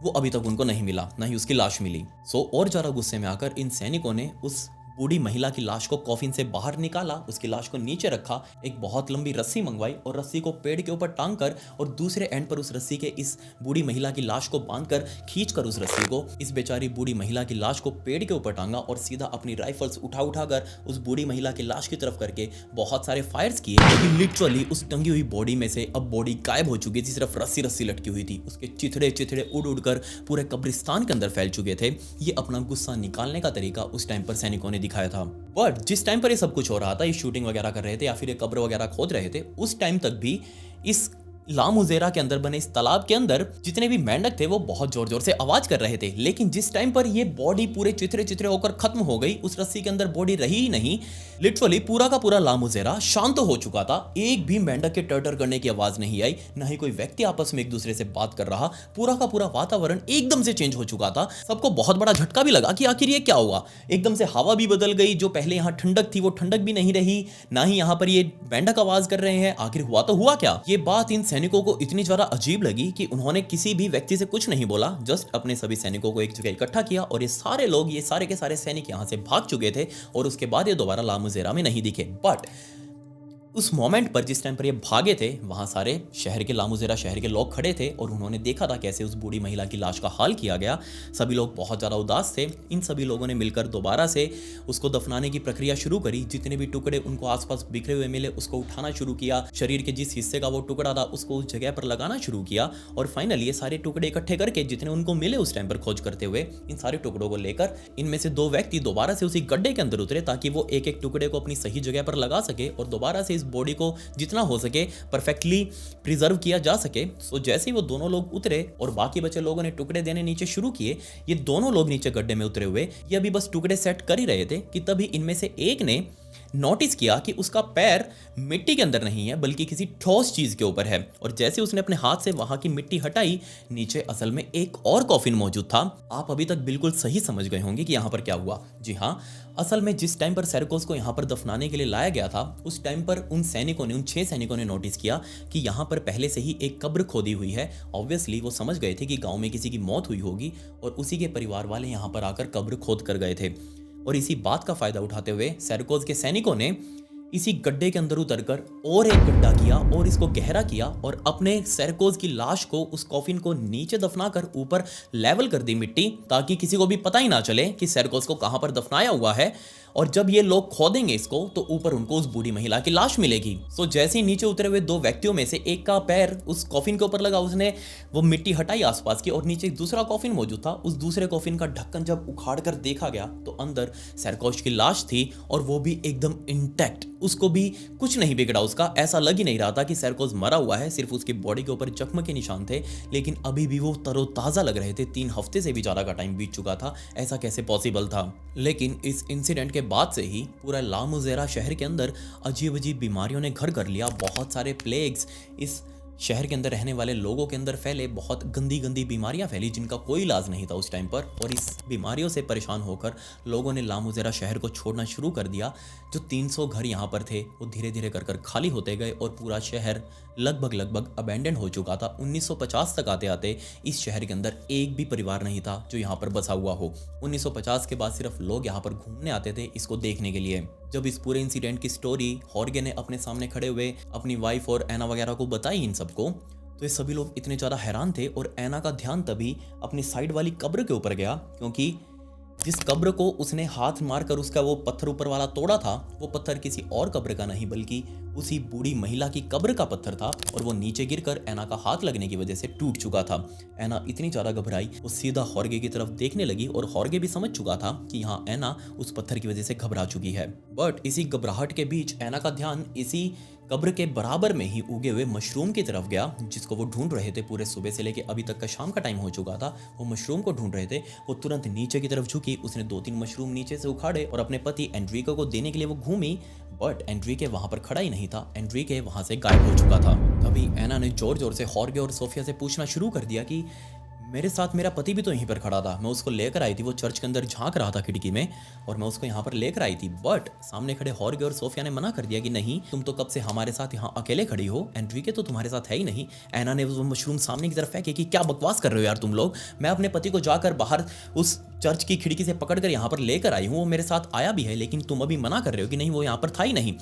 Speaker 1: वो अभी तक उनको नहीं मिला, ना ही उसकी लाश मिली। सो और ज़्यादा गुस्से में आकर इन सैनिकों ने उस बूढ़ी महिला की लाश को कॉफिन से बाहर निकाला, उसकी लाश को नीचे रखा, एक बहुत लंबी रस्सी मंगवाई और रस्सी को पेड़ के ऊपर टांग कर और दूसरे एंड पर उस रस्सी के इस बूढ़ी महिला की लाश को बांधकर खींचकर उस रस्सी को इस बेचारी बूढ़ी महिला की लाश को पेड़ के ऊपर टांगा और सीधा अपनी राइफल्स उठाकर उस बूढ़ी महिला की लाश की तरफ करके बहुत सारे फायर्स किए। लेकिन लिटरली उस टंगी हुई बॉडी में से अब बॉडी गायब हो चुकी थी, सिर्फ रस्सी लटकी हुई थी। उसके चिथड़े उड़ कर पूरे कब्रिस्तान के अंदर फैल चुके थे। ये अपना गुस्सा निकालने का तरीका उस टाइम पर सैनिकों ने दिखाया था। बट जिस टाइम पर ये सब कुछ हो रहा था, ये शूटिंग वगैरह कर रहे थे या फिर ये कब्र वगैरह खोद रहे थे, उस टाइम तक भी इस लामुजेरा के अंदर बने इस तालाब के अंदर जितने भी मेंढक थे वो बहुत जोर जोर से आवाज कर रहे थे। लेकिन जिस टाइम पर ये बॉडी पूरे चिथड़े होकर खत्म हो गई, उस रस्सी के अंदर बॉडी रही ही नहीं, लिटरली पूरा का पूरा लामुजेरा शांत हो चुका था। एक भी मेंढक के टर्टर करने की आवाज नहीं आई, ना ही कोई व्यक्ति आपस में एक दूसरे से बात कर रहा। पूरा का पूरा वातावरण एकदम से चेंज हो चुका था। सबको बहुत बड़ा झटका भी लगा कि आखिर ये क्या हुआ। एकदम से हवा भी बदल गई, जो पहले यहाँ ठंडक थी वो ठंडक भी नहीं रही, ना ही यहाँ पर ये मेंढक आवाज कर रहे हैं। आखिर हुआ तो हुआ क्या? ये बात इन सैनिकों को इतनी ज्यादा अजीब लगी कि उन्होंने किसी भी व्यक्ति से कुछ नहीं बोला, जस्ट अपने सभी सैनिकों को एक जगह इकट्ठा किया और ये सारे लोग, ये सारे के सारे सैनिक यहां से भाग चुके थे और उसके बाद ये दोबारा लामुजेरा में नहीं दिखे। बट उस मोमेंट पर जिस टाइम पर ये भागे थे, वहां सारे शहर के लामुजेरा शहर के लोग खड़े थे और उन्होंने देखा था कैसे उस बूढ़ी महिला की लाश का हाल किया गया। सभी लोग बहुत ज़्यादा उदास थे। इन सभी लोगों ने मिलकर दोबारा से उसको दफनाने की प्रक्रिया शुरू करी। जितने भी टुकड़े उनको आसपास बिखरे हुए मिले उसको उठाना शुरू किया, शरीर के जिस हिस्से का वो टुकड़ा था उसको उस जगह पर लगाना शुरू किया और फाइनली ये सारे टुकड़े इकट्ठे करके जितने उनको मिले उस टाइम पर खोज करते हुए, इन सारे टुकड़ों को लेकर इनमें से 2 व्यक्ति दोबारा से उसी गड्ढे के अंदर उतरे ताकि वो एक एक टुकड़े को अपनी सही जगह पर लगा सके और दोबारा से इस बॉडी को जितना हो सके परफेक्टली प्रिजर्व किया जा सके। सो जैसे ही वो दोनों लोग उतरे और बाकी बचे लोगों ने टुकड़े देने नीचे शुरू किए, ये दोनों लोग नीचे गड्ढे में उतरे हुए ये अभी बस टुकड़े सेट कर ही रहे थे कि तभी इनमें से एक ने नोटिस किया कि उसका पैर मिट्टी के अंदर नहीं है बल्कि किसी ठोस चीज के ऊपर है। और जैसे उसने अपने हाथ से वहां की मिट्टी हटाई, नीचे असल में एक और कॉफिन मौजूद था। आप अभी तक बिल्कुल सही समझ गए होंगे कि यहां पर क्या हुआ। जी हाँ, असल में जिस टाइम पर सेरकोज को यहाँ पर दफनाने के लिए लाया गया था, उस टाइम पर उन 6 सैनिकों ने नोटिस किया कि यहाँ पर पहले से ही एक कब्र खोदी हुई है। ऑब्वियसली वो समझ गए थे कि गांव में किसी की मौत हुई होगी और उसी के परिवार वाले यहाँ पर आकर कब्र खोद कर गए थे। और इसी बात का फायदा उठाते हुए सेरकोज के सैनिकों ने इसी गड्ढे के अंदर उतरकर और एक गड्ढा किया और इसको गहरा किया और अपने सेरकोज की लाश को, उस कॉफिन को नीचे दफनाकर ऊपर लेवल कर दी मिट्टी, ताकि किसी को भी पता ही ना चले कि सेरकोज को कहां पर दफनाया हुआ है। और जब ये लोग खोदेंगे इसको तो ऊपर उनको उस बूढ़ी महिला की लाश मिलेगी। सो जैसे ही नीचे उतरे हुए दो व्यक्तियों में से एक का पैर उस कॉफिन के ऊपर लगा, उसने वो मिट्टी हटाई आसपास की और नीचे एक दूसरा कॉफिन मौजूद था। उस दूसरे कॉफिन का ढक्कन जब उखाड़ कर देखा गया तो अंदर सरकोश की लाश थी और वो भी एकदम इंटैक्ट। उसको भी कुछ नहीं बिगड़ा उसका, ऐसा लग ही नहीं रहा था कि सरकोज मरा हुआ है, सिर्फ उसकी बॉडी के ऊपर जख्म के निशान थे, लेकिन अभी भी वो तरोताजा लग रहे थे। 3 हफ्ते से भी ज्यादा का टाइम बीत चुका था, ऐसा कैसे पॉसिबल था। लेकिन इस इंसिडेंट के बाद से ही पूरा लामुजेरा शहर के अंदर अजीब अजीब बीमारियों ने घर कर लिया। बहुत सारे प्लेग्स इस शहर के अंदर रहने वाले लोगों के अंदर फैले, बहुत गंदी गंदी बीमारियां फैली जिनका कोई इलाज नहीं था उस टाइम पर। और इस बीमारियों से परेशान होकर लोगों ने लामुजेरा शहर को छोड़ना शुरू कर दिया। जो 300 घर यहाँ पर थे वो धीरे धीरे कर कर खाली होते गए और पूरा शहर लगभग अबेंडन हो चुका था। 1950 तक आते आते इस शहर के अंदर एक भी परिवार नहीं था जो यहाँ पर बसा हुआ हो। 1950 के बाद सिर्फ लोग यहाँ पर घूमने आते थे इसको देखने के लिए। जब इस पूरे इंसिडेंट की स्टोरी हॉर्गे ने अपने सामने खड़े हुए अपनी वाइफ और एना वगैरह को बताई इन सबको, तो ये सभी लोग इतने ज़्यादा हैरान थे। और एना का ध्यान तभी अपनी साइड वाली कब्र के ऊपर गया, क्योंकि जिस कब्र को उसने हाथ मारकर उसका वो पत्थर ऊपर वाला तोड़ा था, वो पत्थर किसी और कब्र का नहीं बल्कि उसी बूढ़ी महिला की कब्र का पत्थर था। और वो नीचे गिरकर एना का हाथ लगने की वजह से टूट चुका था। एना इतनी ज्यादा घबराई, वो सीधा हॉर्गे की तरफ देखने लगी और हॉर्गे भी समझ चुका था कि यहाँ एना उस पत्थर की वजह से घबरा चुकी है। बट इसी घबराहट के बीच एना का ध्यान इसी कब्र के बराबर में ही उगे हुए मशरूम की तरफ गया, जिसको वो ढूंढ रहे थे। पूरे सुबह से लेके अभी तक का शाम का टाइम हो चुका था, वो मशरूम को ढूंढ रहे थे। वो तुरंत नीचे की तरफ झुकी, उसने 2-3 मशरूम नीचे से उखाड़े और अपने पति एंड्रिको को देने के लिए वो घूमी। बट एंड्रिके वहां पर खड़ा ही नहीं था, एंड्रिके वहां से गायब हो चुका था। तभी एना ने जोर जोर से हॉर्गे और सोफिया से पूछना शुरू कर दिया कि मेरे साथ मेरा पति भी तो यहीं पर खड़ा था, मैं उसको लेकर आई थी, वो चर्च के अंदर झांक रहा था खिड़की में और मैं उसको यहाँ पर लेकर आई थी। बट सामने खड़े हॉर्गे और सोफिया ने मना कर दिया कि नहीं, तुम तो कब से हमारे साथ यहाँ अकेले खड़ी हो, एंड्रिके तो तुम्हारे साथ है ही नहीं। एना ने वो मशरूम सामने की तरफ फेंके कि क्या बकवास कर रहे हो यार तुम लोग, मैं अपने पति को जाकर बाहर उस चर्च की खिड़की से पकड़कर यहाँ पर लेकर आई हूँ, वो मेरे साथ आया भी है, लेकिन तुम अभी मना कर रहे हो कि नहीं वो यहाँ पर था ही नहीं।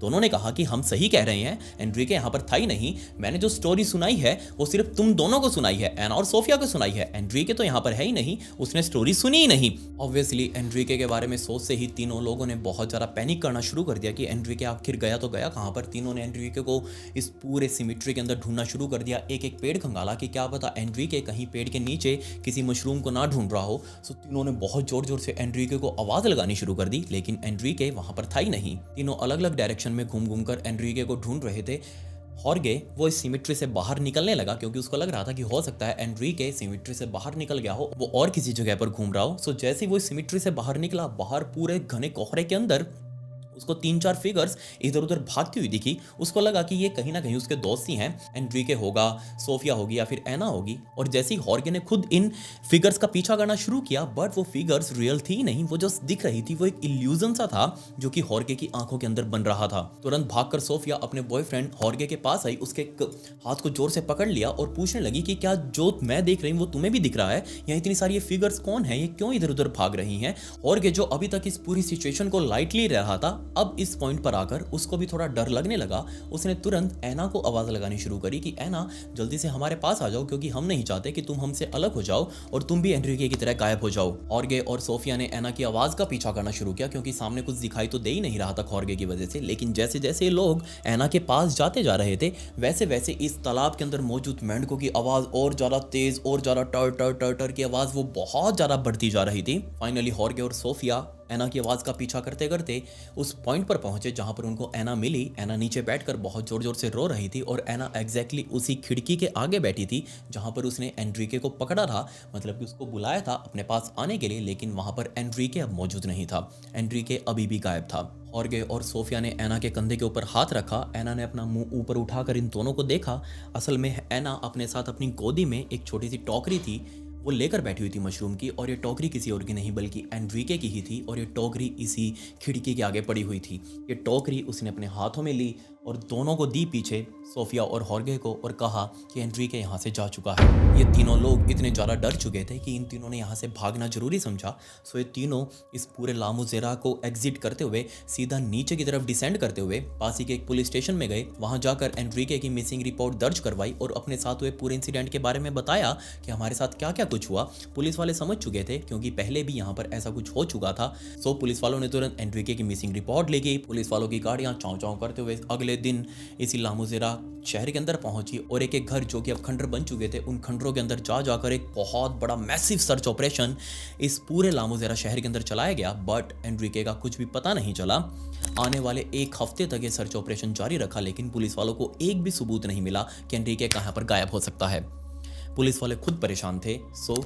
Speaker 1: दोनों ने कहा कि हम सही कह रहे हैं, एंड्रिके यहाँ पर था ही नहीं, मैंने जो स्टोरी सुनाई है वो सिर्फ तुम दोनों को सुनाई है, एना और सोफिया को सुनाई है, एंड्रिके तो यहाँ पर है ही नहीं, उसने स्टोरी सुनी ही नहीं। ऑब्वियसली एंड्रिके के बारे में सोच से ही तीनों लोगों ने बहुत ज़्यादा पैनिक करना शुरू कर दिया कि एंड्रिके आखिर गया तो गया कहाँ पर। तीनों ने एंड्रिके को इस पूरे सिमिट्री के अंदर ढूंढना शुरू कर दिया, एक एक पेड़ खंगाला कि क्या पता एंड्रिके कहीं पेड़ के नीचे किसी मशरूम को ना ढूंढ रहा हो। सो तीनों ने बहुत जोर जोर से एंड्रिके को आवाज़ लगानी शुरू कर दी, लेकिन एंड्रिके वहाँ पर था ही नहीं। तीनों अलग अलग डायरेक्शन में घूम घूम कर एंड्रिके को ढूंढ रहे थे। हॉर्गे वो इस सिमिट्री से बाहर निकलने लगा, क्योंकि उसको लग रहा था कि हो सकता है एंड्रिके सिमिट्री से बाहर निकल गया हो, वो और किसी जगह पर घूम रहा हो। सो जैसे ही वो सिमिट्री से बाहर निकला, बाहर पूरे घने कोहरे के अंदर उसको 3-4 फिगर्स इधर उधर भागती हुई दिखी। उसको लगा कि ये कहीं ना कहीं उसके दोस्त ही हैं, एंड्रिके होगा, सोफिया होगी या फिर एना होगी। और जैसे ही हॉर्गे ने खुद इन फिगर्स का पीछा करना शुरू किया, बट वो फिगर्स रियल थी नहीं, वो जो दिख रही थी वो एक इल्यूजन सा था जो कि हॉर्गे की आंखों के अंदर बन रहा था। तुरंत भागकर सोफिया अपने बॉयफ्रेंड हॉर्गे के पास आई, उसके हाथ को जोर से पकड़ लिया और पूछने लगी कि क्या जो मैं देख रही हूँ वो तुम्हें भी दिख रहा है? यहाँ इतनी सारी ये फिगर्स कौन है, ये क्यों इधर उधर भाग रही हैं? हॉर्गे जो अभी तक इस पूरी सिचुएशन को लाइटली ले रहा था, अब इस पॉइंट पर आकर उसको भी थोड़ा डर लगने लगा। उसने तुरंत एना को आवाज लगानी शुरू करी कि एना जल्दी से हमारे पास आ जाओ, क्योंकि हम नहीं चाहते कि तुम हमसे अलग हो जाओ और तुम भी एंड्रिके की तरह गायब हो जाओ। हॉर्गे और सोफिया ने एना की आवाज का पीछा करना शुरू किया, क्योंकि सामने कुछ दिखाई तो दे ही नहीं रहा था हॉर्गे की वजह से। लेकिन जैसे जैसे लोग एना के पास जाते जा रहे थे, वैसे वैसे इस तालाब के अंदर मौजूद मेंढकों की आवाज और ज्यादा तेज और ज्यादा टर टर टर टर की आवाज वो बहुत ज्यादा बढ़ती जा रही थी। फाइनली हॉर्गे और सोफिया एना की आवाज़ का पीछा करते करते उस पॉइंट पर पहुंचे जहां पर उनको एना मिली। एना नीचे बैठकर बहुत जोर जोर से रो रही थी और एना एग्जैक्टली उसी खिड़की के आगे बैठी थी जहां पर उसने एंड्रिके को पकड़ा था, मतलब कि उसको बुलाया था अपने पास आने के लिए। लेकिन वहां पर एंड्रिके अब मौजूद नहीं था, एंड्रिके अभी भी गायब था। हॉर्गे और सोफिया ने एना के कंधे के ऊपर हाथ रखा। एना ने अपना मुंह ऊपर उठाकर इन दोनों को देखा। असल में एना अपने साथ अपनी गोदी में एक छोटी सी टोकरी थी वो लेकर बैठी हुई थी मशरूम की, और ये टोकरी किसी और की नहीं बल्कि एंड्रिके की ही थी। और ये टोकरी इसी खिड़की के आगे पड़ी हुई थी। ये टोकरी उसने अपने हाथों में ली और दोनों को दी पीछे सोफिया और हॉर्गे को और कहा कि एनरिके यहाँ से जा चुका है। ये तीनों लोग इतने ज़्यादा डर चुके थे कि इन तीनों ने यहाँ से भागना जरूरी समझा। सो ये तीनों इस पूरे लामुजेरा को एग्जिट करते हुए सीधा नीचे की तरफ डिसेंड करते हुए पास ही के एक पुलिस स्टेशन में गए। वहाँ जाकर एनरिके की मिसिंग रिपोर्ट दर्ज करवाई और अपने साथ हुए पूरे इंसिडेंट के बारे में बताया कि हमारे साथ क्या क्या कुछ हुआ। पुलिस वाले समझ चुके थे क्योंकि पहले भी यहाँ पर ऐसा कुछ हो चुका था। सो पुलिस वालों ने तुरंत एनरिके की मिसिंग रिपोर्ट लेगी। पुलिस वालों की गाड़ियाँ चाँव चाँव करते हुए अगले दिन इसी लामुजेरा शहर के अंदर पहुंची और एक एक घर जो कि अब खंडर बन चुके थे उन खंडरों के अंदर जाकर एक बहुत बड़ा मैसिव सर्च ऑपरेशन इस पूरे लामुजेरा शहर के अंदर चलाया गया। बट एनरिके का कुछ भी पता नहीं चला। आने वाले एक हफ्ते तक ये सर्च ऑपरेशन जारी रखा, लेकिन पुलिस वालों को एक भी सबूत नहीं मिला कि एनरिके कहाँ पर गायब हो सकता है। पुलिस वाले खुद परेशान थे। सो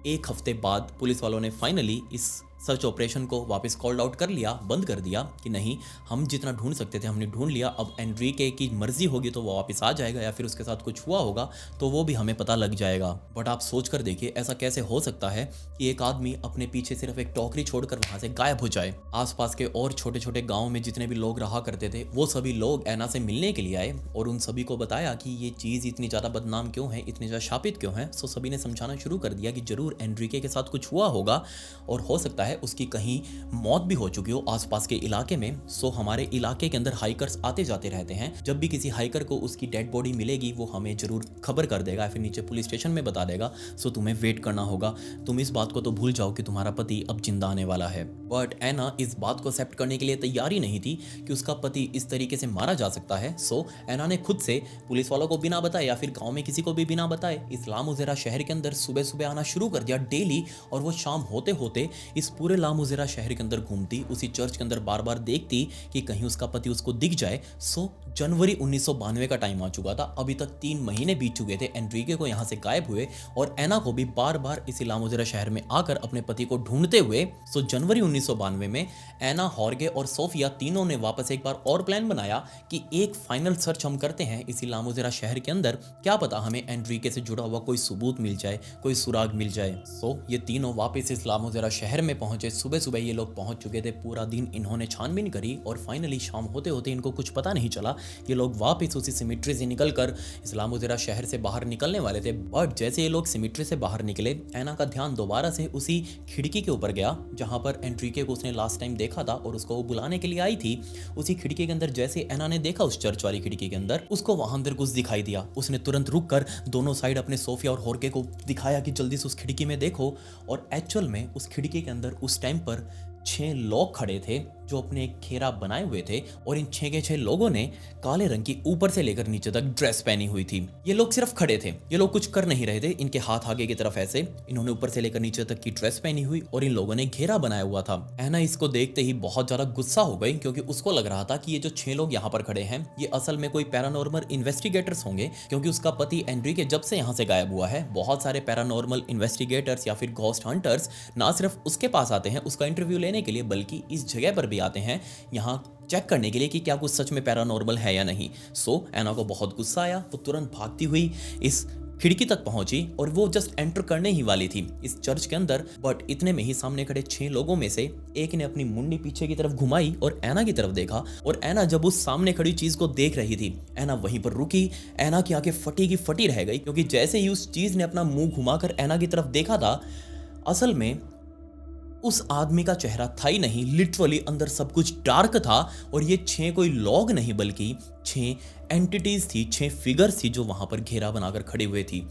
Speaker 1: एक हफ्ते बाद पुलिस वालों ने फाइनली इस सर्च ऑपरेशन को वापस कॉल्ड आउट कर लिया, बंद कर दिया कि नहीं, हम जितना ढूंढ सकते थे हमने ढूंढ लिया। अब एनरिके की मर्जी होगी तो वो वापस आ जाएगा या फिर उसके साथ कुछ हुआ होगा तो वो भी हमें पता लग जाएगा। बट आप सोच कर देखिए, ऐसा कैसे हो सकता है कि एक आदमी अपने पीछे सिर्फ एक टोकरी छोड़कर वहां से गायब हो जाए। आसपास के और छोटे छोटे गाँव में जितने भी लोग रहा करते थे वो सभी लोग ऐना से मिलने के लिए आए और उन सभी को बताया कि ये चीज़ इतनी ज़्यादा बदनाम क्यों है, इतनी ज़्यादा शापित क्यों है। सो सभी ने समझाना शुरू कर दिया कि जरूर एनरिके के साथ कुछ हुआ होगा और हो सकता है उसकी कहीं मौत भी हो चुकी हो आसपास के इलाके में। सो हमारे इलाके के अंदर हाइकर्स आते जाते रहते हैं। जब भी किसी हाइकर को उसकी डेड बॉडी मिलेगी वो हमें जरूर खबर कर देगा, फिर नीचे पुलिस स्टेशन में बता देगा। सो तुम्हें वेट करना होगा। तुम इस बात को तो भूल जाओ कि तुम्हारा पति अब जिंदा आने वाला है। बट ऐना इस बात को एक्सेप्ट करने के लिए तैयार ही नहीं थी कि उसका पति इस तरीके से मारा जा सकता है। सो ऐना ने खुद से पुलिस वालों को बिना बताए या फिर गाँव में किसी को भी बिना बताए इस लामुजेरा शहर के अंदर सुबह सुबह आना शुरू कर दिया डेली। और वो शाम होते होते इस पूरे लामुजेरा शहर के अंदर घूमती, उसी चर्च के अंदर बार बार देखती कि कहीं उसका पति उसको दिख जाए। सो जनवरी 1992 का टाइम आ चुका था। अभी तक 3 महीने बीत चुके थे एनरिके को यहाँ से गायब हुए और ऐना को भी बार बार इसी लामुजेरा शहर में आकर अपने पति को ढूंढते हुए। सो जनवरी 1992 में ऐना, हॉर्गे और सोफिया तीनों ने वापस एक बार और प्लान बनाया कि एक फाइनल सर्च हम करते हैं इसी लामुजेरा शहर के अंदर। क्या पता हमें एनरिके से जुड़ा हुआ कोई सबूत मिल जाए, कोई सुराग मिल जाए। सो ये तीनों वापस इस लामुजेरा शहर में पहुंचे। सुबह सुबह ये लोग पहुंच चुके थे। पूरा दिन इन्होंने छानबीन करी और फाइनली शाम होते होते इनको कुछ पता नहीं चला। ये लोग वापस उसी सिमिट्री से निकलकर इस लामुजेरा शहर से बाहर निकलने वाले थे। बट जैसे ये लोग सिमिट्री से बाहर निकले, ऐना का ध्यान दोबारा से उसी खिड़की के ऊपर गया जहां पर एनरिके को उसने लास्ट टाइम देखा था और उसको वो बुलाने के लिए आई थी। उसी खिड़की के अंदर जैसे ऐना ने देखा उस चर्च वाली खिड़की के अंदर, उसको वहां अंदर कुछ दिखाई दिया। उसने तुरंत रुक कर दोनों साइड अपने सोफिया और हॉर्गे को दिखाया कि जल्दी से उस खिड़की में देखो। और एक्चुअल में उस खिड़की के अंदर उस टाइम पर 6 लोग खड़े थे जो अपने एक घेरा बनाए हुए थे और इन 6 के 6 लोगों ने काले रंग की ऊपर से लेकर नीचे तक ड्रेस पहनी हुई थी। ये लोग सिर्फ खड़े थे, ये लोग कुछ कर नहीं रहे थे। इनके हाथ आगे की तरफ ऐसे, इन्होंने ऊपर से लेकर नीचे तक की ड्रेस पहनी हुई और इन लोगों ने घेरा बनाया हुआ था। ऐना इसको देखते ही बहुत ज्यादा गुस्सा हो गई क्योंकि उसको लग रहा था कि ये जो 6 लोग यहाँ पर खड़े हैं ये असल में कोई पैरानॉर्मल इन्वेस्टिगेटर्स होंगे, क्योंकि उसका पति एनरिके जब से यहाँ से गायब हुआ है बहुत सारे पैरानॉर्मल इन्वेस्टिगेटर्स या फिर घोस्ट हंटर्स ना सिर्फ उसके पास आते हैं उसका इंटरव्यू लेने के लिए, बल्कि इस जगह पर भी आते हैं यहाँ चेक करने के लिए कि क्या कुछ सच में पैरानॉर्मल है या नहीं। सो ऐना को बहुत गुस्सा आया। वो तुरंत भागती हुई इस खिड़की तक पहुंची और वो जस्ट एंटर करने ही वाली थी इस चर्च के अंदर। बट इतने में ही सामने खड़े 6 लोगों में से एक ने अपनी मुंडी पीछे की तरफ घुमाई और ऐना की तरफ देखा। और ऐना जब उस सामने खड़ी चीज को देख रही थी, ऐना वहीं पर रुकी। ऐना की आंखें फटी की फटी रह गई क्योंकि जैसे ही उस चीज ने अपना मुंह घुमाकर ऐना की तरफ देखा था, असल में उस आदमी का चेहरा था ही नहीं। लिटरली अंदर सब कुछ डार्क था और ये 6 कोई लोग नहीं बल्कि 6 एंटिटीज थी, 6 फिगर्स थी जो वहां पर घेरा बनाकर खड़े हुए थी।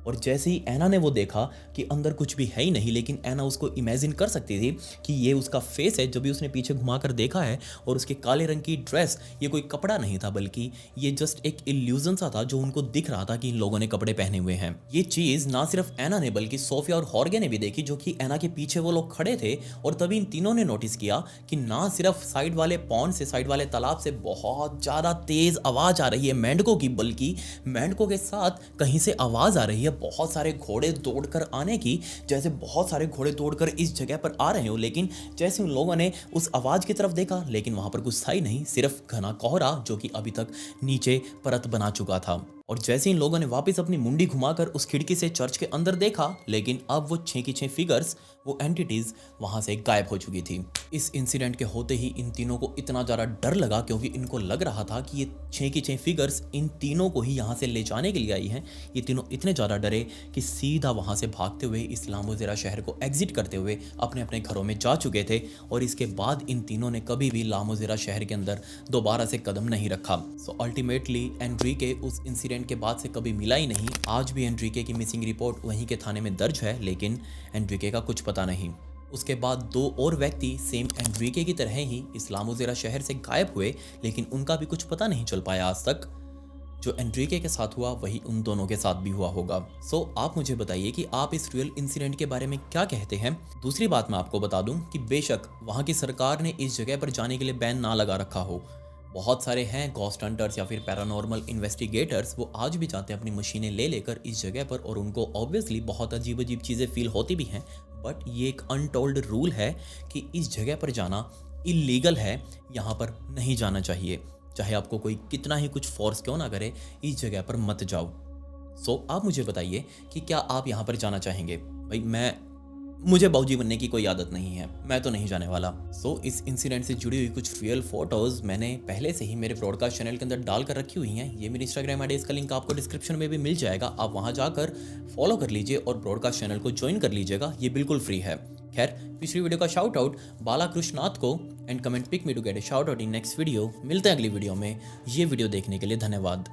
Speaker 1: और जैसे ही ऐना ने वो देखा कि अंदर कुछ भी है ही नहीं, लेकिन ऐना उसको इमेजिन कर सकती थी कि ये उसका फेस है जो भी उसने पीछे घुमाकर देखा है। और उसके काले रंग की ड्रेस ये कोई कपड़ा नहीं था बल्कि ये जस्ट एक इल्यूजन सा था जो उनको दिख रहा था कि इन लोगों ने कपड़े पहने हुए हैं। ये चीज ना सिर्फ ऐना ने बल्कि सोफिया और हॉर्गे ने भी देखी, जो कि ऐना के पीछे वो लोग खड़े थे। और तभी इन तीनों ने नोटिस किया कि ना सिर्फ साइड वाले पॉन्ड से, साइड वाले तालाब से बहुत ज्यादा तेज आवाज आ रही है मेंढकों की, बल्कि मेंढकों के साथ कहीं से आवाज आ रही है बहुत सारे घोड़े दौड़कर आने की, जैसे बहुत सारे घोड़े दौड़कर इस जगह पर आ रहे हो। लेकिन जैसे उन लोगों ने उस आवाज की तरफ देखा, लेकिन वहां पर कुछ था ही नहीं, सिर्फ घना कोहरा जो कि अभी तक नीचे परत बना चुका था। और जैसे इन लोगों ने वापस अपनी मुंडी घुमाकर उस खिड़की से चर्च के अंदर देखा, लेकिन अब वो 6 की 6 फिगर्स, वो एंटिटीज वहां से गायब हो चुकी थी। इस इंसिडेंट के होते ही इन तीनों को इतना ज़्यादा डर लगा, क्योंकि इनको लग रहा था कि ये 6 की 6 फिगर्स इन तीनों को ही यहाँ से ले जाने के लिए आई हैं। ये तीनों इतने ज़्यादा डरे कि सीधा वहाँ से भागते हुए इस लामोज़ेरा शहर को एग्जिट करते हुए अपने अपने घरों में जा चुके थे। और इसके बाद इन तीनों ने कभी भी लामोज़ेरा शहर के अंदर दोबारा से कदम नहीं रखा। सो अल्टीमेटली एनरिके उस इंसिडेंट के बाद से कभी मिला ही नहीं। आज भी एनरिके की मिसिंग रिपोर्ट वहीं के थाने में दर्ज है, लेकिन एनरिके का कुछ पता नहीं। उसके बाद 2 और व्यक्ति सेम एनरिके की तरह ही इस लामोज़ेरा शहर से गायब हुए, लेकिन उनका भी कुछ पता नहीं चल पाया आज तक। जो एनरिके के साथ हुआ वही उन दोनों के साथ भी हुआ होगा। सो आप मुझे बताइए कि आप इस रियल इंसिडेंट के बारे में क्या कहते हैं। दूसरी बात मैं आपको बता दूं कि बेशक वहाँ की सरकार ने इस जगह पर जाने के लिए बैन ना लगा रखा हो, बहुत सारे हैं घोस्ट हंटर्स या फिर पैरानॉर्मल इन्वेस्टिगेटर्स, वो आज भी जाते हैं अपनी मशीनें ले लेकर इस जगह पर, और उनको ऑब्वियसली बहुत अजीब अजीब चीज़ें फील होती भी हैं। बट ये एक अनटोल्ड रूल है कि इस जगह पर जाना इलीगल है, यहाँ पर नहीं जाना चाहिए। चाहे आपको कोई कितना ही कुछ फोर्स क्यों ना करे, इस जगह पर मत जाओ। सो आप मुझे बताइए कि क्या आप यहाँ पर जाना चाहेंगे। भाई मुझे बाऊजी बनने की कोई आदत नहीं है, मैं तो नहीं जाने वाला। सो इस इंसिडेंट से जुड़ी हुई कुछ रियल फोटोज़ मैंने पहले से ही मेरे ब्रॉडकास्ट चैनल के अंदर डाल कर रखी हुई हैं। ये मेरी इंस्टाग्राम आईडी, इसका लिंक आपको डिस्क्रिप्शन में भी मिल जाएगा। आप वहाँ जाकर फॉलो कर लीजिए और ब्रॉडकास्ट चैनल को ज्वाइन कर लीजिएगा, ये बिल्कुल फ्री है। खैर, पिछली वीडियो का शाउट आउट बालाकृष्णनाथ को and comment pick me to get a shout out in next video. मिलते हैं अगली वीडियो में। ये वीडियो देखने के लिए धन्यवाद।